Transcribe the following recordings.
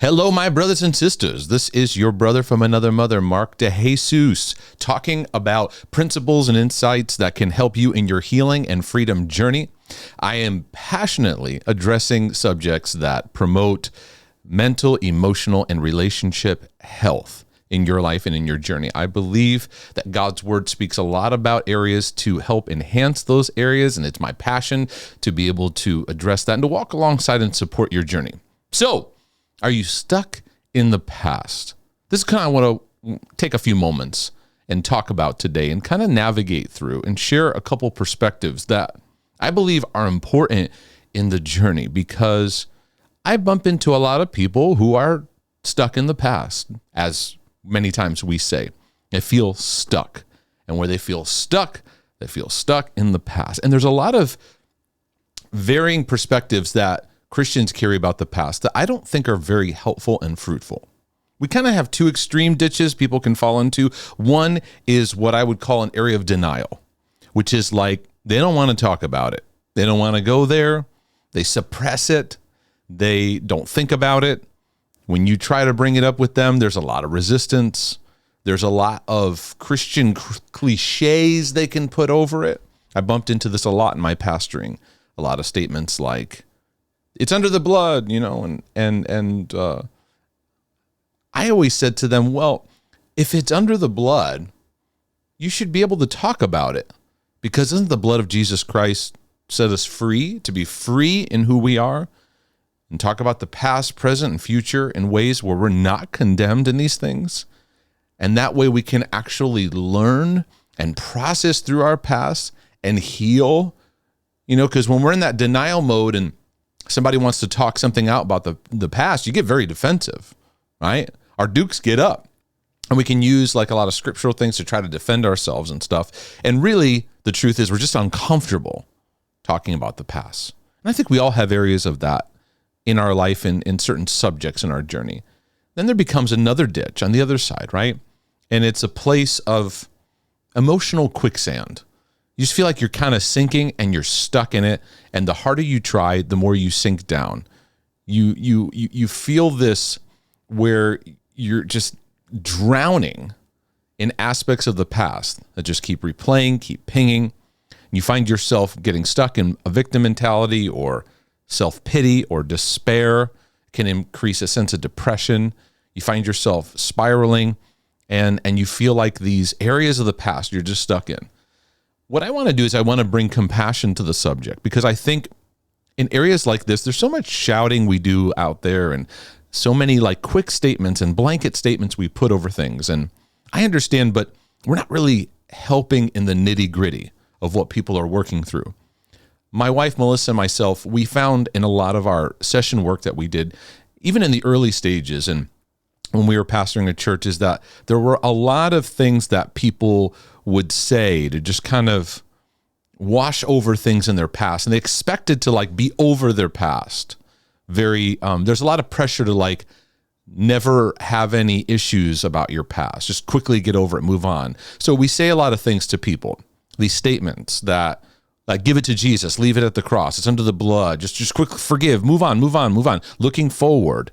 Hello, my brothers and sisters. This is your brother from another mother, Mark DeJesus, talking about principles and insights that can help you in your healing and freedom journey. I am passionately addressing subjects that promote mental, emotional, and relationship health in your life and in your journey. I believe that God's word speaks a lot about areas to help enhance those areas, and it's my passion to be able to address that and to walk alongside and support your journey. So, are you stuck in the past? This is kind of what I want to take a few moments and talk about today and kind of navigate through and share a couple perspectives that I believe are important in the journey, because I bump into a lot of people who are stuck in the past, as many times we say. They feel stuck. And where they feel stuck in the past. And there's a lot of varying perspectives that Christians carry about the past that I don't think are very helpful and fruitful. We kind of have two extreme ditches people can fall into. One is what I would call an area of denial, which is like they don't want to talk about it. They don't want to go there. They suppress it. They don't think about it. When you try to bring it up with them, there's a lot of resistance. There's a lot of Christian cliches they can put over it. I bumped into this a lot in my pastoring. A lot of statements like, it's under the blood, and I always said to them, well, if it's under the blood, you should be able to talk about it, because doesn't the blood of Jesus Christ set us free to be free in who we are and talk about the past, present, and future in ways where we're not condemned in these things? And that way we can actually learn and process through our past and heal, because when we're in that denial mode and somebody wants to talk something out about the past, you get very defensive, right? Our dukes get up, and we can use like a lot of scriptural things to try to defend ourselves and stuff. And really, the truth is we're just uncomfortable talking about the past. And I think we all have areas of that in our life and in certain subjects in our journey. Then there becomes another ditch on the other side, right? And it's a place of emotional quicksand. You just feel like you're kind of sinking and you're stuck in it. And the harder you try, the more you sink down. You feel this where you're just drowning in aspects of the past that just keep replaying, keep pinging. You find yourself getting stuck in a victim mentality or self-pity or despair. Can increase a sense of depression. You find yourself spiraling and you feel like these areas of the past you're just stuck in. What I want to do is I want to bring compassion to the subject, because I think in areas like this, there's so much shouting we do out there and so many like quick statements and blanket statements we put over things. And I understand, but we're not really helping in the nitty gritty of what people are working through. My wife, Melissa, and myself, we found in a lot of our session work that we did, even in the early stages and when we were pastoring a church, is that there were a lot of things that people would say to just kind of wash over things in their past. And they expected to like be over their past. There's a lot of pressure to like never have any issues about your past. Just quickly get over it, move on. So we say a lot of things to people, these statements that like, give it to Jesus, leave it at the cross. It's under the blood. Just quick, forgive, move on. Looking forward.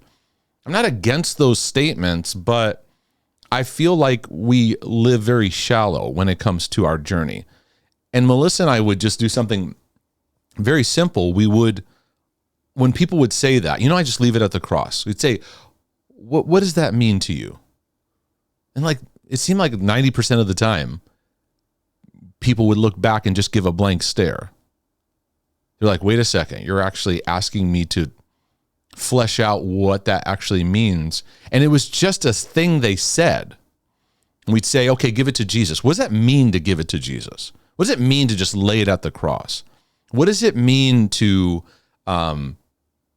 I'm not against those statements, but I feel like we live very shallow when it comes to our journey. And Melissa and I would just do something very simple. We would, when people would say that, I just leave it at the cross. We'd say, what does that mean to you? And like, it seemed like 90% of the time, people would look back and just give a blank stare. They're like, wait a second, you're actually asking me to flesh out what that actually means. And it was just a thing they said. And we'd say, okay, give it to Jesus. What does that mean to give it to Jesus? What does it mean to just lay it at the cross? What does it mean to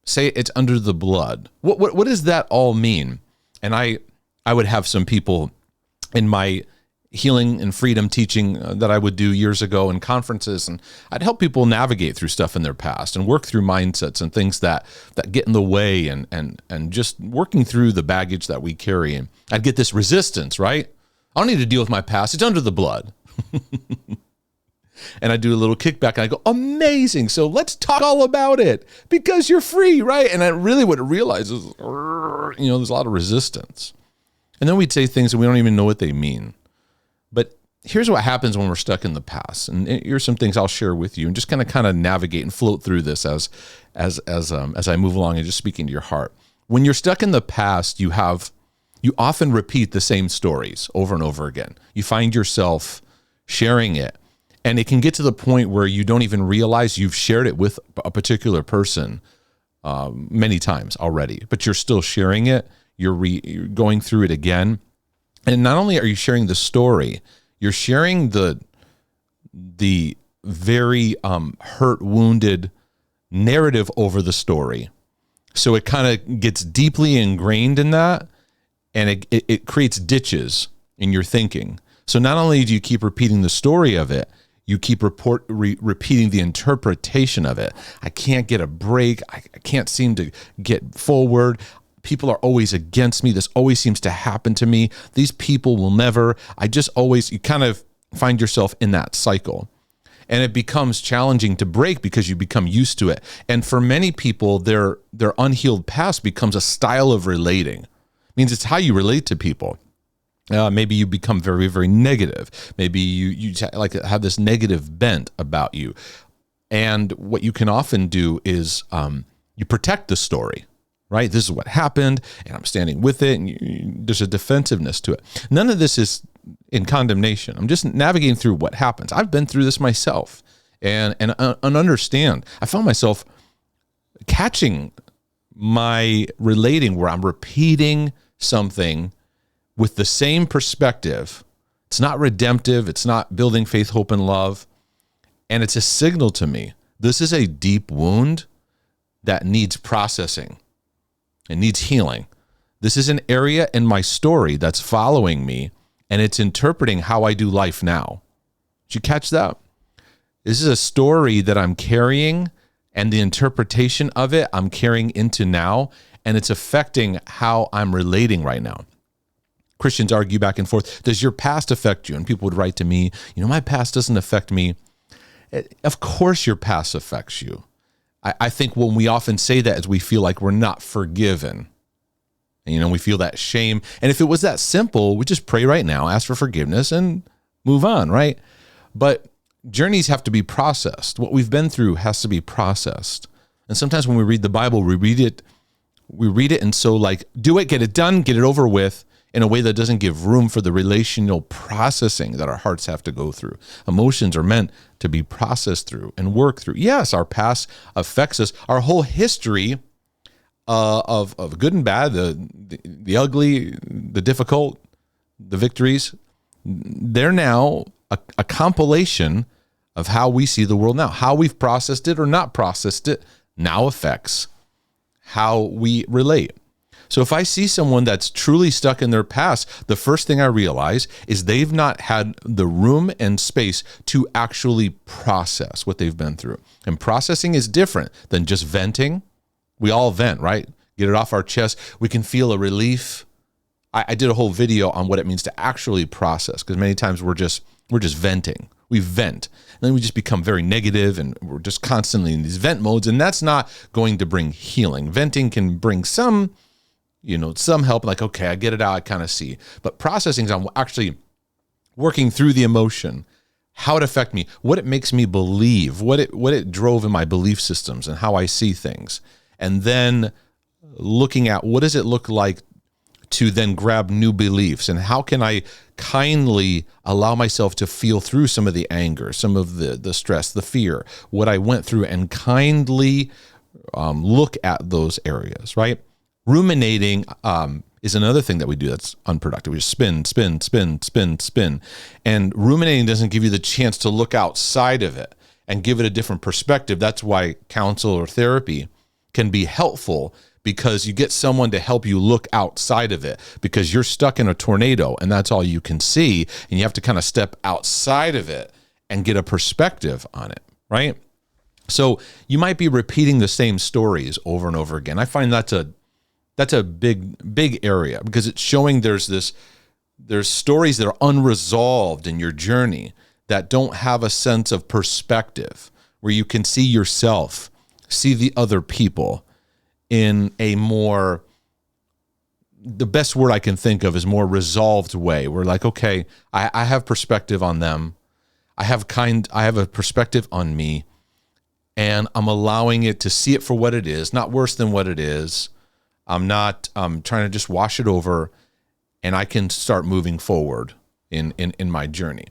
say it's under the blood? What does that all mean? And I would have some people in my healing and freedom teaching that I would do years ago in conferences, and I'd help people navigate through stuff in their past and work through mindsets and things that get in the way and just working through the baggage that we carry. And I'd get this resistance, right? I don't need to deal with my past. It's under the blood. And I do a little kickback and I go, amazing. So let's talk all about it because you're free, right? And I really what I realize is, there's a lot of resistance. And then we'd say things and we don't even know what they mean. But here's what happens when we're stuck in the past. And here's some things I'll share with you and just kind of navigate and float through this as I move along and just speaking to your heart. When you're stuck in the past, you often repeat the same stories over and over again. You find yourself sharing it. And it can get to the point where you don't even realize you've shared it with a particular person many times already, but you're still sharing it. You're going through it again. And not only are you sharing the story, you're sharing the very hurt, wounded narrative over the story. So it kind of gets deeply ingrained in that, and it creates ditches in your thinking. So not only do you keep repeating the story of it, you keep repeating the interpretation of it. I can't get a break. I can't seem to get forward. People are always against me. This always seems to happen to me. These people will never. You kind of find yourself in that cycle. And it becomes challenging to break because you become used to it. And for many people, their unhealed past becomes a style of relating. It means it's how you relate to people. Maybe you become very, very negative. Maybe you like have this negative bent about you. And what you can often do is you protect the story, right? This is what happened, and I'm standing with it, and there's a defensiveness to it. None of this is in condemnation. I'm just navigating through what happens. I've been through this myself and understand. I found myself catching my relating where I'm repeating something with the same perspective. It's not redemptive. It's not building faith, hope, and love. And it's a signal to me. This is a deep wound that needs processing. It needs healing. This is an area in my story that's following me, and it's interpreting how I do life now. Did you catch that? This is a story that I'm carrying, and the interpretation of it I'm carrying into now, and it's affecting how I'm relating right now. Christians argue back and forth. Does your past affect you? And people would write to me, my past doesn't affect me. Of course your past affects you. I think when we often say that is we feel like we're not forgiven. And, we feel that shame. And if it was that simple, we just pray right now, ask for forgiveness, and move on, right? But journeys have to be processed. What we've been through has to be processed. And sometimes when we read the Bible, we read it and so like, do it, get it done, get it over with, in a way that doesn't give room for the relational processing that our hearts have to go through. Emotions are meant to be processed through and worked through. Yes, our past affects us. Our whole history of good and bad, the ugly, the difficult, the victories, they're now a compilation of how we see the world now. How we've processed it or not processed it now affects how we relate. So if I see someone that's truly stuck in their past, the first thing I realize is they've not had the room and space to actually process what they've been through. And processing is different than just venting. We all vent, right? Get it off our chest. We can feel a relief. I did a whole video on what it means to actually process, because many times we're just venting. We vent. And then we just become very negative, and we're just constantly in these vent modes, and that's not going to bring healing. Venting can bring some help, like, okay, I get it out, I kind of see. But processing is on actually working through the emotion, how it affects me, what it makes me believe, what it drove in my belief systems and how I see things. And then looking at what does it look like to then grab new beliefs, and how can I kindly allow myself to feel through some of the anger, some of the stress, the fear, what I went through, and kindly look at those areas, right? Ruminating is another thing that we do that's unproductive. We just spin. And ruminating doesn't give you the chance to look outside of it and give it a different perspective. That's why counsel or therapy can be helpful, because you get someone to help you look outside of it, because you're stuck in a tornado and that's all you can see. And you have to kind of step outside of it and get a perspective on it, right? So you might be repeating the same stories over and over again. I find that's a big area, because it's showing there's stories that are unresolved in your journey that don't have a sense of perspective, where you can see yourself, see the other people in a more, the best word I can think of is more resolved way. We're like, okay, I have perspective on them. I have a perspective on me, and I'm allowing it to see it for what it is, not worse than what it is. I'm trying to just wash it over, and I can start moving forward in my journey.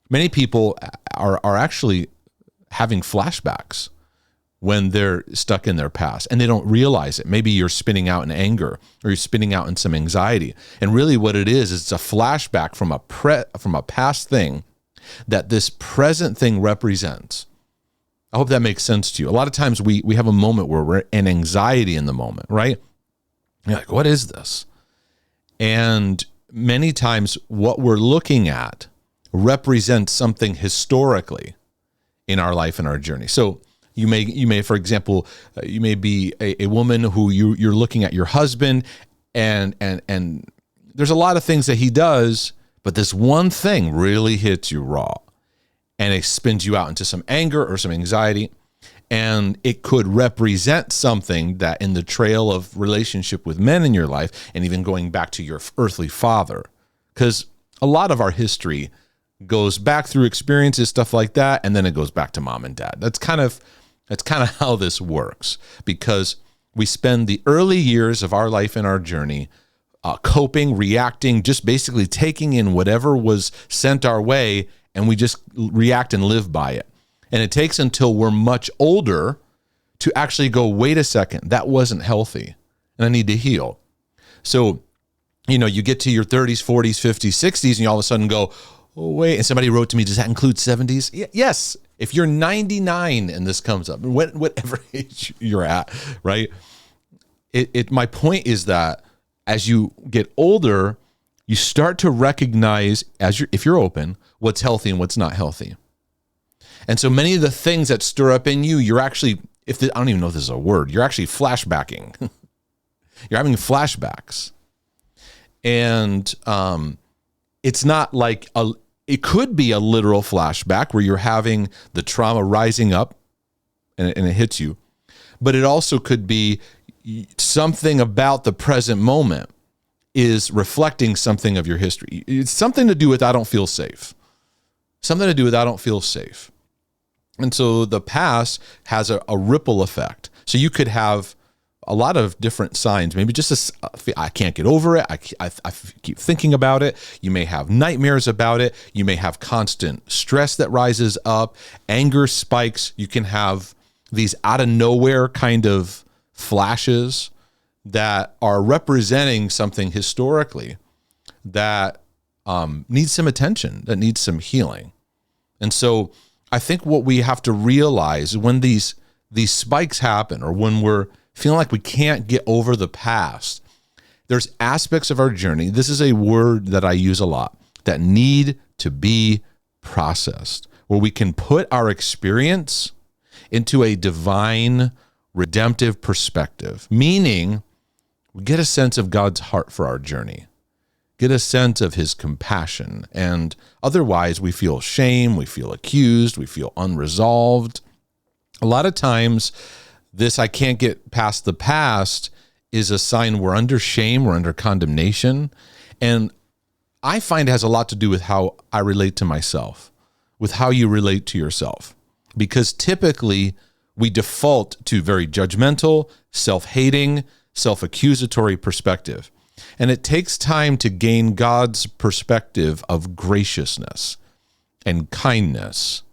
Many people are actually having flashbacks when they're stuck in their past and they don't realize it. Maybe you're spinning out in anger or you're spinning out in some anxiety. And really what it is it's a flashback from a past thing that this present thing represents. I hope that makes sense to you. A lot of times we have a moment where we're in anxiety in the moment, right? You're like, what is this? And many times what we're looking at represents something historically in our life and our journey. So you may, for example, you may be a woman who you're looking at your husband and there's a lot of things that he does, but this one thing really hits you raw and it spins you out into some anger or some anxiety. And it could represent something that in the trail of relationship with men in your life, and even going back to your earthly father, because a lot of our history goes back through experiences, stuff like that, and then it goes back to mom and dad. That's kind of how this works, because we spend the early years of our life and our journey coping, reacting, just basically taking in whatever was sent our way, and we just react and live by it. And it takes until we're much older to actually go, wait a second, that wasn't healthy, and I need to heal. So, you get to your 30s, 40s, 50s, 60s, and you all of a sudden go, oh, wait. And somebody wrote to me, does that include 70s? Yes. If you're 99 and this comes up, whatever age you're at, right? My point is that as you get older, you start to recognize, if you're open, what's healthy and what's not healthy. And so many of the things that stir up in you, you're actually, I don't even know if this is a word, you're actually flashbacking. You're having flashbacks. And it's not like it could be a literal flashback where you're having the trauma rising up and it hits you. But it also could be something about the present moment is reflecting something of your history. It's something to do with I don't feel safe. Something to do with I don't feel safe. And so the past has a ripple effect. So you could have a lot of different signs, maybe just I can't get over it. I keep thinking about it. You may have nightmares about it. You may have constant stress that rises up, anger spikes. You can have these out of nowhere kind of flashes that are representing something historically that needs some attention, that needs some healing. And so I think what we have to realize when these spikes happen, or when we're feeling like we can't get over the past, there's aspects of our journey, this is a word that I use a lot, that need to be processed, where we can put our experience into a divine redemptive perspective, meaning we get a sense of God's heart for our journey, get a sense of his compassion. And otherwise we feel shame, we feel accused, we feel unresolved. A lot of times this I can't get past the past is a sign we're under shame, we're under condemnation. And I find it has a lot to do with how I relate to myself, with how you relate to yourself. Because typically we default to very judgmental, self-hating, self-accusatory perspective. And it takes time to gain God's perspective of graciousness and kindness,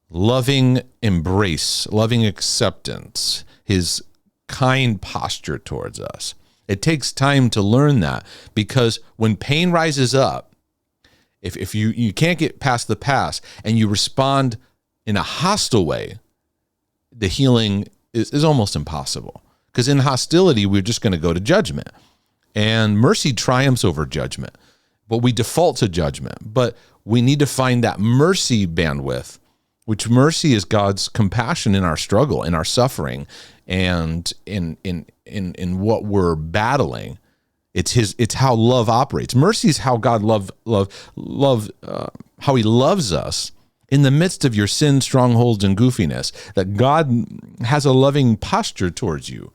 loving embrace, loving acceptance, his kind posture towards us. It takes time to learn that, because when pain rises up, if you can't get past the past and you respond in a hostile way, the healing is almost impossible. Because in hostility, we're just going to go to judgment. And mercy triumphs over judgment. But we default to judgment. But we need to find that mercy bandwidth, which mercy is God's compassion in our struggle, in our suffering, and in what we're battling. It's how love operates. Mercy is how God how he loves us in the midst of your sin, strongholds, and goofiness, that God has a loving posture towards you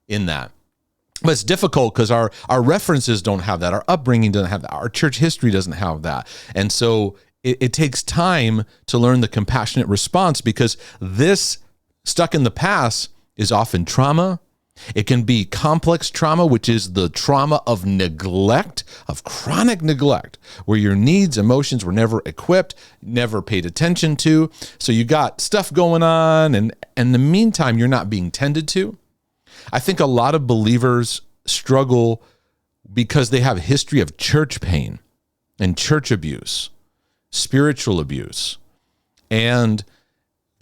in that. But it's difficult because our references don't have that. Our upbringing doesn't have that. Our church history doesn't have that. And so it takes time to learn the compassionate response, because this stuck in the past is often trauma. It can be complex trauma, which is the trauma of neglect, of chronic neglect, where your needs, emotions were never equipped, never paid attention to. So you got stuff going on, and in the meantime, you're not being tended to. I think a lot of believers struggle because they have a history of church pain and church abuse, spiritual abuse, and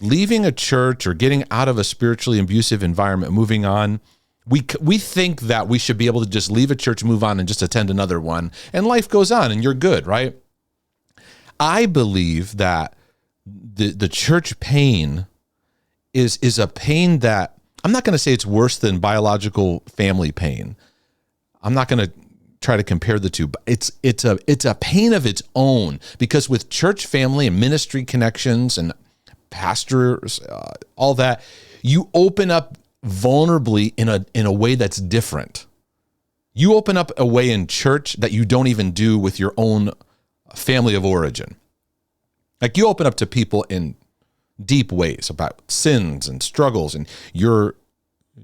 leaving a church or getting out of a spiritually abusive environment, moving on. We think that we should be able to just leave a church, move on, and just attend another one, and life goes on and you're good, right? I believe that the church pain is a pain that, I'm not going to say it's worse than biological family pain. I'm not going to try to compare the two, but it's a pain of its own, because with church family and ministry connections and pastors, all that, you open up vulnerably in a way that's different. You open up a way in church that you don't even do with your own family of origin. Like, you open up to people in deep ways about sins and struggles, and you're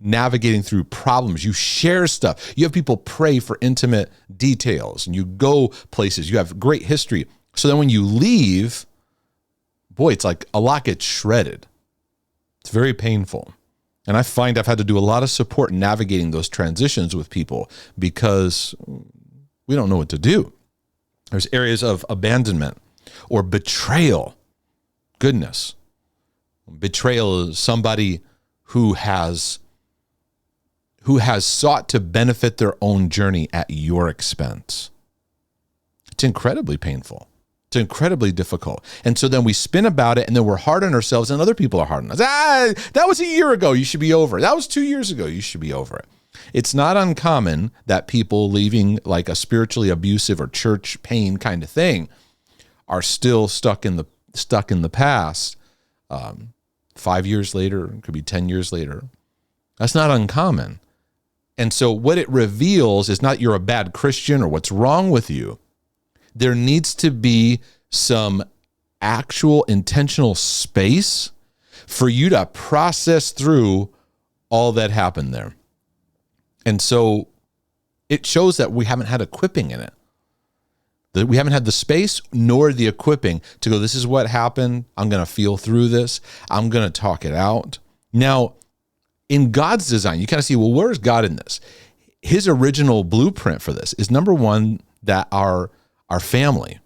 navigating through problems. You share stuff. You have people pray for intimate details, and you go places. You have great history. So then when you leave, boy, it's like a lot gets shredded. It's very painful. And I find I've had to do a lot of support navigating those transitions with people, because we don't know what to do. There's areas of abandonment or betrayal. Goodness. Betrayal is somebody who has sought to benefit their own journey at your expense. It's incredibly painful. It's incredibly difficult. And so then we spin about it, and then we're hard on ourselves, and other people are hard on us. That was a year ago. You should be over it. That was 2 years ago. You should be over it. It's not uncommon that people leaving like a spiritually abusive or church pain kind of thing are still stuck in the past. 5 years later, it could be 10 years later. That's not uncommon. And so what it reveals is not you're a bad Christian or what's wrong with you. There needs to be some actual intentional space for you to process through all that happened there. And so it shows that we haven't had equipping in it. That we haven't had the space nor the equipping to go, this is what happened. I'm going to feel through this. I'm going to talk it out. Now, in God's design, you kind of see, well, where's God in this? His original blueprint for this is, number one, that our family,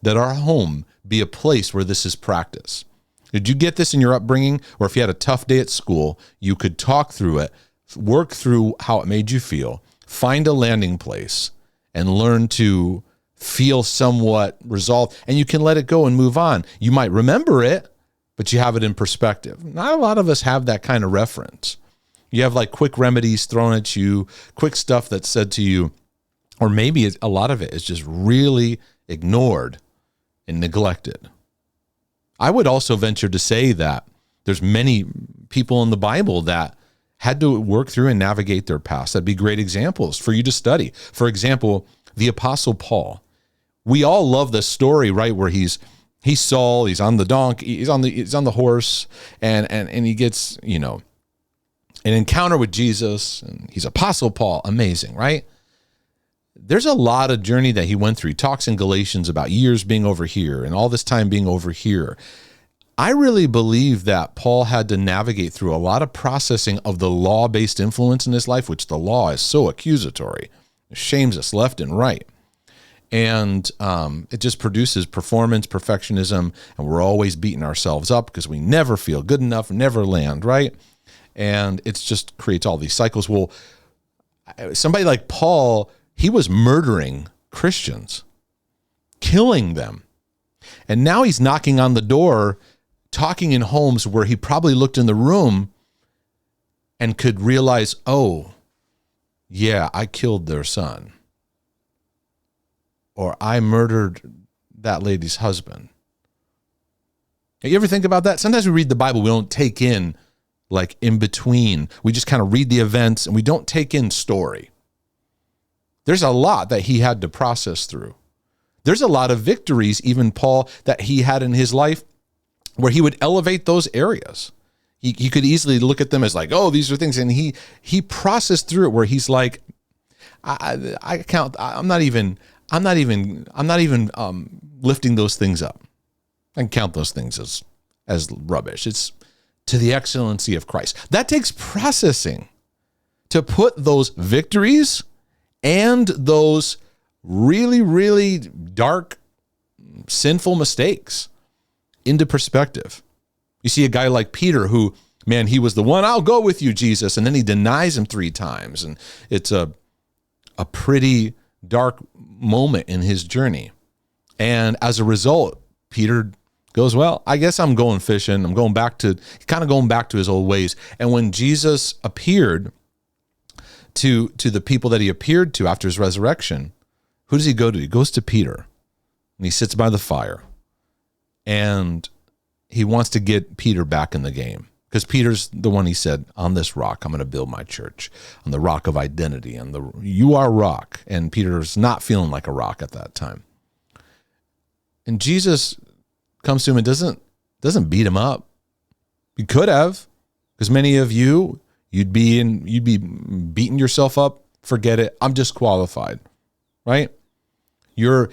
that our home be a place where this is practiced. Did you get this in your upbringing? Or if you had a tough day at school, you could talk through it, work through how it made you feel, find a landing place, and learn to feel somewhat resolved, and you can let it go and move on. You might remember it, but you have it in perspective. Not a lot of us have that kind of reference. You have like quick remedies thrown at you, quick stuff that's said to you, or maybe a lot of it is just really ignored and neglected. I would also venture to say that there's many people in the Bible that had to work through and navigate their past. That'd be great examples for you to study. For example, the Apostle Paul. We all love this story, right? Where he's Saul, he's on the donkey, he's on the horse, and he gets, an encounter with Jesus, and he's Apostle Paul. Amazing, right? There's a lot of journey that he went through. He talks in Galatians about years being over here and all this time being over here. I really believe that Paul had to navigate through a lot of processing of the law-based influence in his life, which the law is so accusatory. It shames us left and right. And it just produces performance, perfectionism, and we're always beating ourselves up because we never feel good enough, never land, right? And it just creates all these cycles. Well, somebody like Paul, he was murdering Christians, killing them. And now he's knocking on the door, talking in homes where he probably looked in the room and could realize, oh, yeah, I killed their son. Or I murdered that lady's husband. You ever think about that? Sometimes we read the Bible, we don't take in like in between. We just kind of read the events and we don't take in story. There's a lot that he had to process through. There's a lot of victories, even Paul, that he had in his life where he would elevate those areas. He could easily look at them as like, oh, these are things. And he processed through it where he's like, I'm not even lifting those things up. I can count those things as rubbish. It's to the excellency of Christ. That takes processing to put those victories and those really, really dark, sinful mistakes into perspective. You see a guy like Peter who, man, he was the one, I'll go with you, Jesus. And then he denies him 3 times. And it's a pretty dark moment in his journey. And as a result, Peter goes, well, I guess I'm going fishing. I'm going back to his old ways. And when Jesus appeared to the people that he appeared to after his resurrection, who does he go to? He goes to Peter, and he sits by the fire, and he wants to get Peter back in the game because Peter's the one he said, on this rock, I'm going to build my church, on the rock of identity, you are rock. And Peter's not feeling like a rock at that time. And Jesus comes to him and doesn't beat him up. He could have, because many of you'd be beating yourself up. Forget it. I'm disqualified, right? You're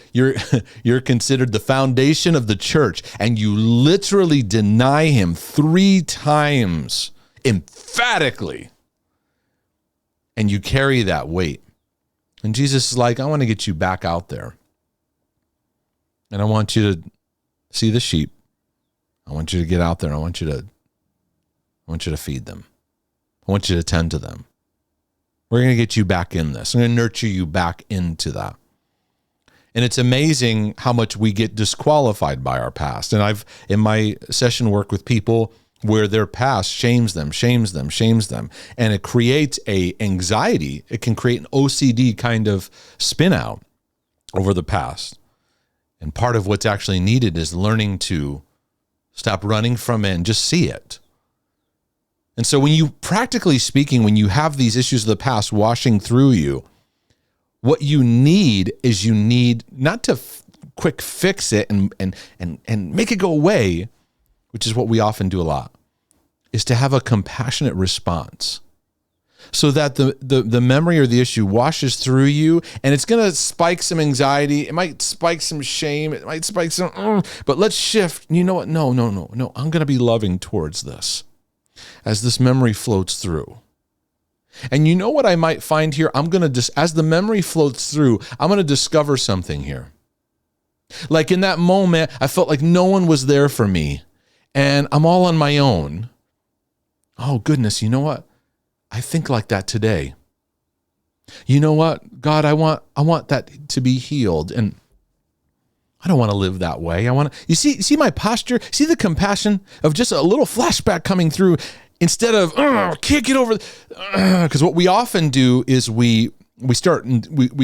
considered the foundation of the church, and you literally deny him 3 times emphatically, and you carry that weight. And Jesus is like, I want to get you back out there, and I want you to see the sheep. I want you to get out there. I want you to feed them. I want you to tend to them. We're going to get you back in this. I'm going to nurture you back into that. And it's amazing how much we get disqualified by our past. And I've, in my session work with people where their past shames them. And it creates a anxiety. It can create an OCD kind of spin out over the past. And part of what's actually needed is learning to stop running from it and just see it. And so when you, practically speaking, when you have these issues of the past washing through you, what you need is not to quick fix it and make it go away, which is what we often do a lot, is to have a compassionate response so that the memory or the issue washes through you, and it's going to spike some anxiety. It might spike some shame. It might spike some, but let's shift. You know what? No. I'm going to be loving towards this as this memory floats through. And you know what I might find here? As the memory floats through, I'm going to discover something here. Like in that moment, I felt like no one was there for me and I'm all on my own. Oh goodness, you know what? I think like that today. You know what? God, I want that to be healed, and I don't want to live that way. You see my posture? See the compassion of just a little flashback coming through instead of can't get over, because what we often do is we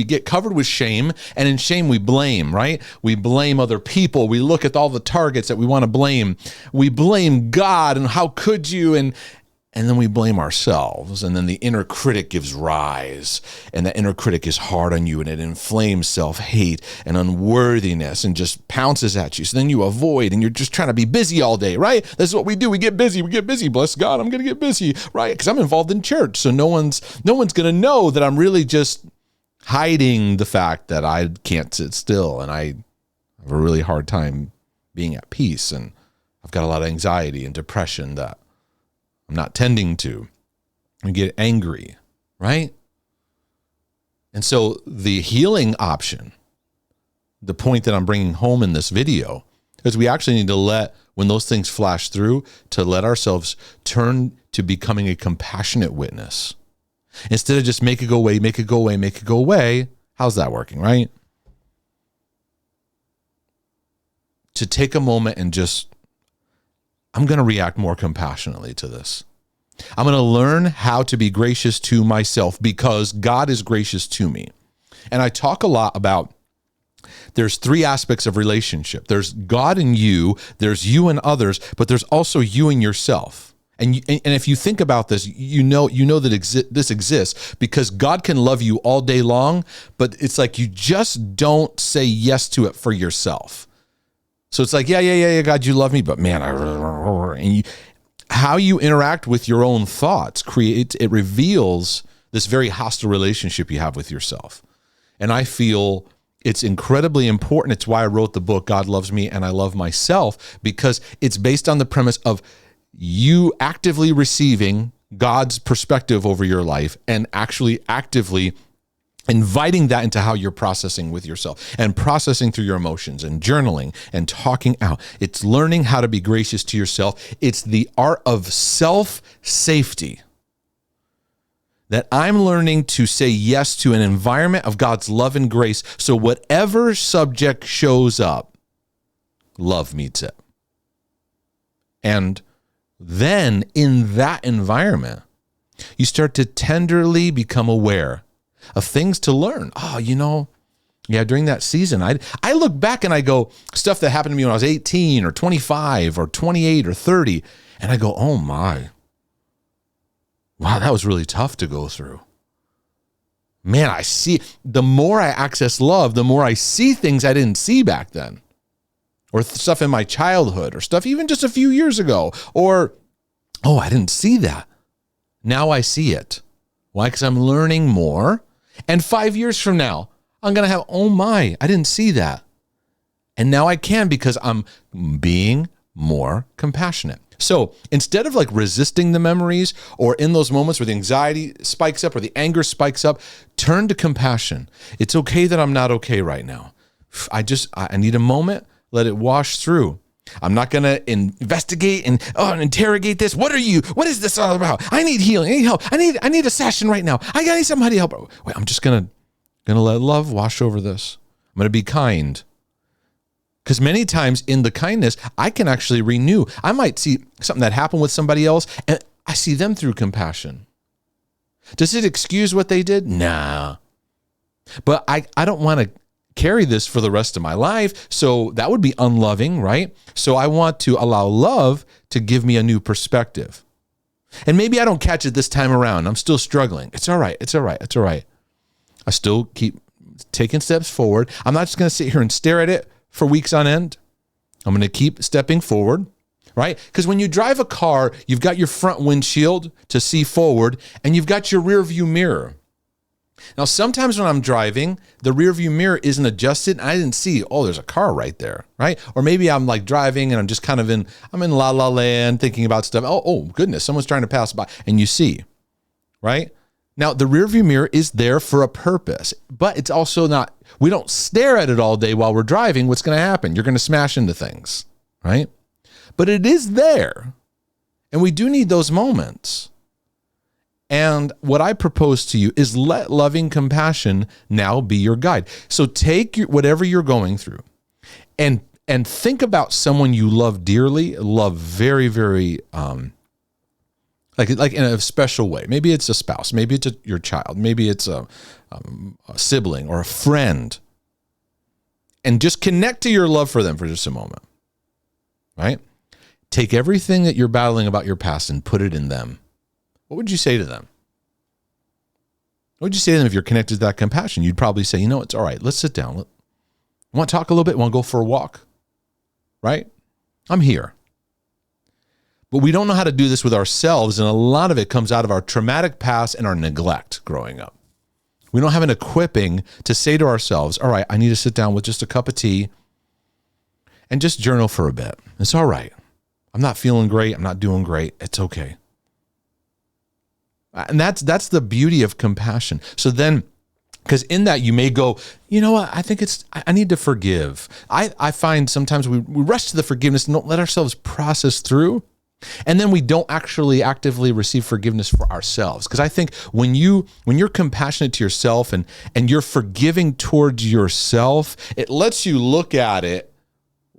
get covered with shame, and in shame we blame, right? We blame other people. We look at all the targets that we want to blame. We blame God, and how could you? And then we blame ourselves, and then the inner critic gives rise, and the inner critic is hard on you, and it inflames self-hate and unworthiness and just pounces at you. So then you avoid, and you're just trying to be busy all day, right? This is what we do. We get busy. Bless God, I'm going to get busy, right? Because I'm involved in church, so no one's going to know that I'm really just hiding the fact that I can't sit still, and I have a really hard time being at peace, and I've got a lot of anxiety and depression that I'm not tending to. I get angry, right? And so the healing option, the point that I'm bringing home in this video, is we actually need to when those things flash through, to let ourselves turn to becoming a compassionate witness. Instead of just make it go away. How's that working, right? To take a moment and I'm going to react more compassionately to this. I'm going to learn how to be gracious to myself because God is gracious to me. And I talk a lot about there's three aspects of relationship. There's God and you, there's you and others, but there's also you and yourself. And if you think about this, you know that this exists because God can love you all day long, but it's like you just don't say yes to it for yourself. So it's like, yeah, God, you love me, but man, how you interact with your own thoughts it reveals this very hostile relationship you have with yourself. And I feel it's incredibly important. It's why I wrote the book, God Loves Me and I Love Myself, because it's based on the premise of you actively receiving God's perspective over your life and actually actively inviting that into how you're processing with yourself and processing through your emotions and journaling and talking out. It's learning how to be gracious to yourself. It's the art of self-safety. That I'm learning to say yes to an environment of God's love and grace. So whatever subject shows up, love meets it. And then in that environment, you start to tenderly become aware of things to learn. During that season, I look back and I go, stuff that happened to me when I was 18 or 25 or 28 or 30. And I go, oh my. Wow, that was really tough to go through. Man, the more I access love, the more I see things I didn't see back then. Or stuff in my childhood, or stuff even just a few years ago. Or, I didn't see that. Now I see it. Why? Because I'm learning more. And 5 years from now, I'm going to have, I didn't see that. And now I can because I'm being more compassionate. So instead of like resisting the memories or in those moments where the anxiety spikes up or the anger spikes up, turn to compassion. It's okay that I'm not okay right now. I need a moment. Let it wash through. I'm not going to investigate and interrogate this. What is this all about? I need healing. I need help. I need a session right now. I need somebody to help. Wait, I'm just going to let love wash over this. I'm going to be kind. Because many times in the kindness, I can actually renew. I might see something that happened with somebody else, and I see them through compassion. Does it excuse what they did? Nah. But I don't want to carry this for the rest of my life, so that would be unloving, right? So I want to allow love to give me a new perspective. And maybe I don't catch it this time around. I'm still struggling. It's all right. I still keep taking steps forward. I'm not just going to sit here and stare at it for weeks on end. I'm going to keep stepping forward, right? Because when you drive a car, you've got your front windshield to see forward, and you've got your rear view mirror. Now, sometimes when I'm driving, the rear view mirror isn't adjusted, and I didn't see, there's a car right there, right? Or maybe I'm like driving, and I'm just kind of I'm in la la land thinking about stuff. Oh, goodness, someone's trying to pass by, and you see, right? Now, the rear view mirror is there for a purpose, but it's also not, we don't stare at it all day while we're driving. What's going to happen? You're going to smash into things, right? But it is there, and we do need those moments. And what I propose to you is let loving compassion now be your guide. So take whatever you're going through and think about someone you love dearly, love very, very, like in a special way. Maybe it's a spouse, maybe it's your child, maybe it's a sibling or a friend. And just connect to your love for them for just a moment, right? Take everything that you're battling about your past and put it in them. What would you say to them? What would you say to them if you're connected to that compassion? You'd probably say, it's all right. Let's sit down. Want to talk a little bit? Want to go for a walk? Right? I'm here. But we don't know how to do this with ourselves, and a lot of it comes out of our traumatic past and our neglect growing up. We don't have an equipping to say to ourselves, all right, I need to sit down with just a cup of tea and just journal for a bit. It's all right. I'm not feeling great. I'm not doing great. It's okay. And that's the beauty of compassion. So then, because in that you may go, what, I think I need to forgive. I find sometimes we rush to the forgiveness and don't let ourselves process through. And then we don't actually actively receive forgiveness for ourselves. Because I think when you're compassionate to yourself and you're forgiving towards yourself, it lets you look at it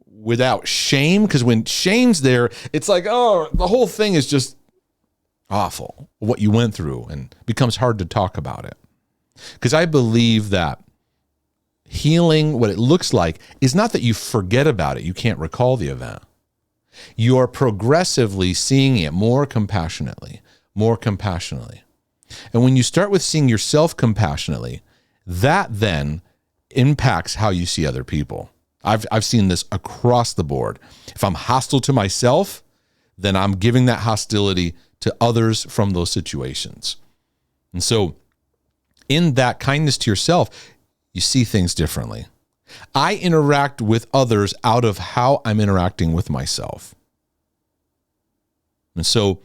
without shame. Because when shame's there, it's like, the whole thing is just awful, what you went through, and it becomes hard to talk about it. Because I believe that healing, what it looks like, is not that you forget about it. You can't recall the event. You're progressively seeing it more compassionately, more compassionately. And when you start with seeing yourself compassionately, that then impacts how you see other people. I've seen this across the board. If I'm hostile to myself, then I'm giving that hostility to others from those situations. And so in that kindness to yourself, you see things differently. I interact with others out of how I'm interacting with myself. And so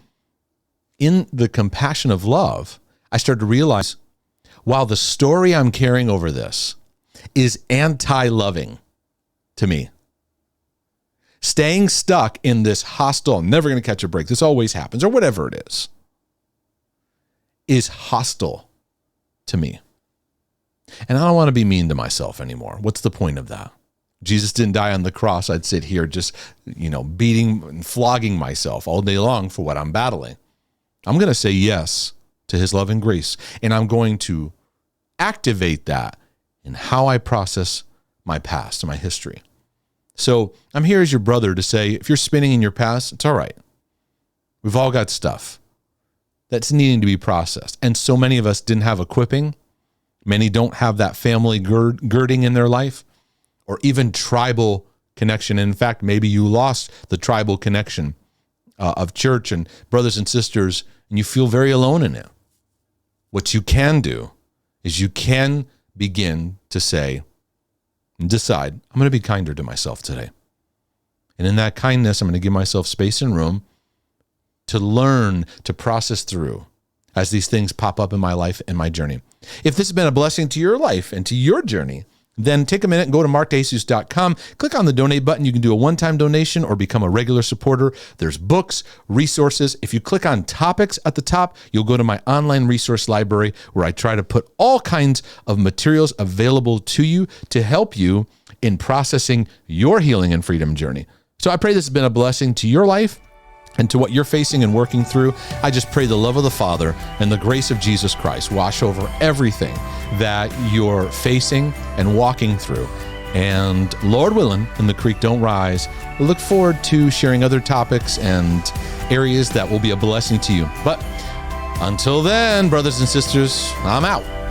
in the compassion of love, I started to realize, wow, the story I'm carrying over this is anti-loving to me. Staying stuck in this hostile, I'm never going to catch a break, this always happens, or whatever it is hostile to me. And I don't want to be mean to myself anymore. What's the point of that? Jesus didn't die on the cross. I'd sit here just, beating and flogging myself all day long for what I'm battling. I'm going to say yes to his love and grace, and I'm going to activate that in how I process my past and my history. So I'm here as your brother to say, if you're spinning in your past, it's all right. We've all got stuff that's needing to be processed. And so many of us didn't have equipping. Many don't have that family girding in their life, or even tribal connection. In fact, maybe you lost the tribal connection of church and brothers and sisters, and you feel very alone in it. What you can do is you can begin to say and decide, I'm going to be kinder to myself today. And in that kindness, I'm going to give myself space and room to learn to process through as these things pop up in my life and my journey. If this has been a blessing to your life and to your journey, then take a minute and go to markdejesus.com. Click on the donate button. You can do a one-time donation or become a regular supporter. There's books, resources. If you click on topics at the top, you'll go to my online resource library where I try to put all kinds of materials available to you to help you in processing your healing and freedom journey. So I pray this has been a blessing to your life and to what you're facing and working through. I just pray the love of the Father and the grace of Jesus Christ wash over everything that you're facing and walking through. And Lord willing, and the creek don't rise, I look forward to sharing other topics and areas that will be a blessing to you. But until then, brothers and sisters, I'm out.